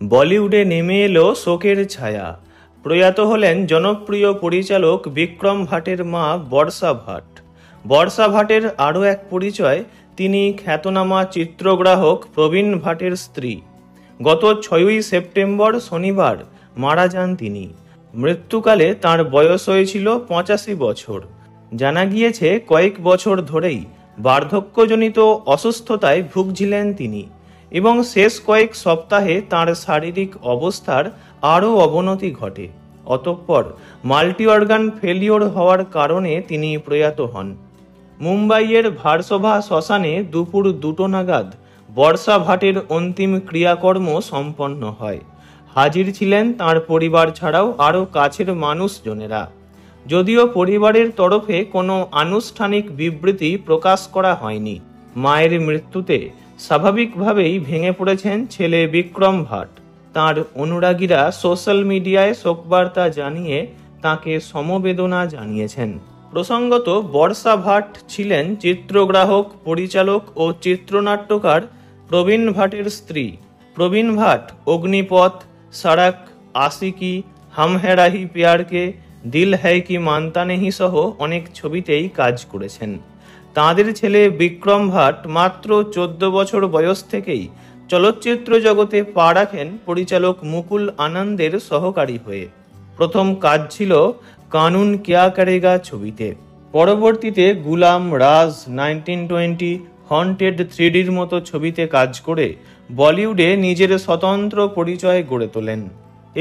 বলিউডে নেমে এলো শোকের ছায়া। প্রয়াত হলেন জনপ্রিয় পরিচালক বিক্রম ভাটের মা বর্ষা ভাট। বর্ষা ভাটের আরও এক পরিচয়, তিনি খ্যাতনামা চিত্রগ্রাহক প্রবীণ ভাটের স্ত্রী। গত 6ই সেপ্টেম্বর শনিবার মারা যান তিনি। মৃত্যুকালে তার বয়স হয়েছিল 85 বছর। জানা গিয়েছে কয়েক বছর ধরেই বার্ধক্যজনিত অসুস্থতায় ভুগছিলেন তিনি এবং শেষ কয়েক সপ্তাহে তাঁর শারীরিক অবস্থার আরও অবনতি ঘটে। অতঃপর মাল্টি অর্গান ফেলিওর হওয়ার কারণে তিনি প্রয়াত হন। মুম্বাইয়ের ভারসোভা শ্মশানে দুপুর 2টো নাগাদ বর্ষা ভাটের অন্তিম ক্রিয়াকর্ম সম্পন্ন হয়। হাজির ছিলেন তাঁর পরিবার ছাড়াও আরও কাছের মানুষজনেরা। যদিও পরিবারের তরফে কোনো আনুষ্ঠানিক বিবৃতি প্রকাশ করা হয়নি। মায়ের মৃত্যুতে স্বাভাবিকভাবেই ভেঙে পড়েছেন ছেলে বিক্রম ভাট। তাঁর অনুরাগীরা সোশ্যাল মিডিয়ায় শোকবার্তা জানিয়ে তাঁকে সমবেদনা জানিয়েছেন। প্রসঙ্গত, বর্ষা ভাট ছিলেন চিত্রগ্রাহক, পরিচালক ও চিত্রনাট্যকার প্রবীণ ভাটের স্ত্রী। প্রবীণ ভাট অগ্নিপথ, সড়ক, আশিকি, হাম হ্যায় রাহি প্যার কে, দিল হ্যায় কি মানতা নেহি সহ অনেক ছবিতেই কাজ করেছেন। তাঁদের ছেলে বিক্রম ভাট মাত্র 14 বছর বয়স থেকেই চলচ্চিত্র জগতে পা রাখেন পরিচালক মুকুল আনন্দের সহকারী হয়ে। প্রথম কাজ ছিল কানুন ক্যা করেগা ছবিতে। পরবর্তীতে গুলাম, রাজ, 1920, হন্টেড 3Dর মতো ছবিতে কাজ করে বলিউডে নিজের স্বতন্ত্র পরিচয় গড়ে তোলেন।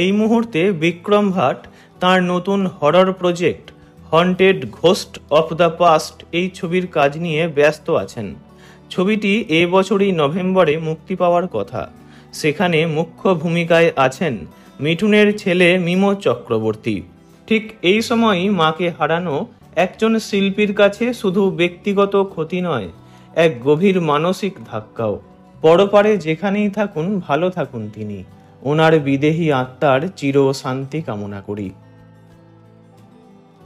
এই মুহূর্তে বিক্রম ভাট তাঁর নতুন horror project haunted ghost of the past এই ছবির কাজ নিয়ে ব্যস্ত আছেন। ছবিটি এবছরই নভেম্বরে মুক্তি পাওয়ার কথা। সেখানে মুখ্য ভূমিকায় আছেন মিঠুনের ছেলে মিমো চক্রবর্তী। ঠিক এই সময়ই মাকে হারানো একজন শিল্পীর কাছে শুধু ব্যক্তিগত ক্ষতি নয়, এক গভীর মানসিক ধাক্কাও। পরপারে যেখানেই থাকুন, ভালো থাকুন তিনি। ওনার বিদেহী আত্মার চির শান্তি কামনা করি।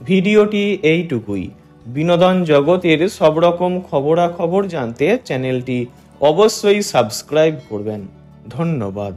ভিডিওটি এইটুকুই। বিনোদন জগতের সব রকম খবরাখবর জানতে চ্যানেলটি অবশ্যই সাবস্ক্রাইব করবেন। ধন্যবাদ।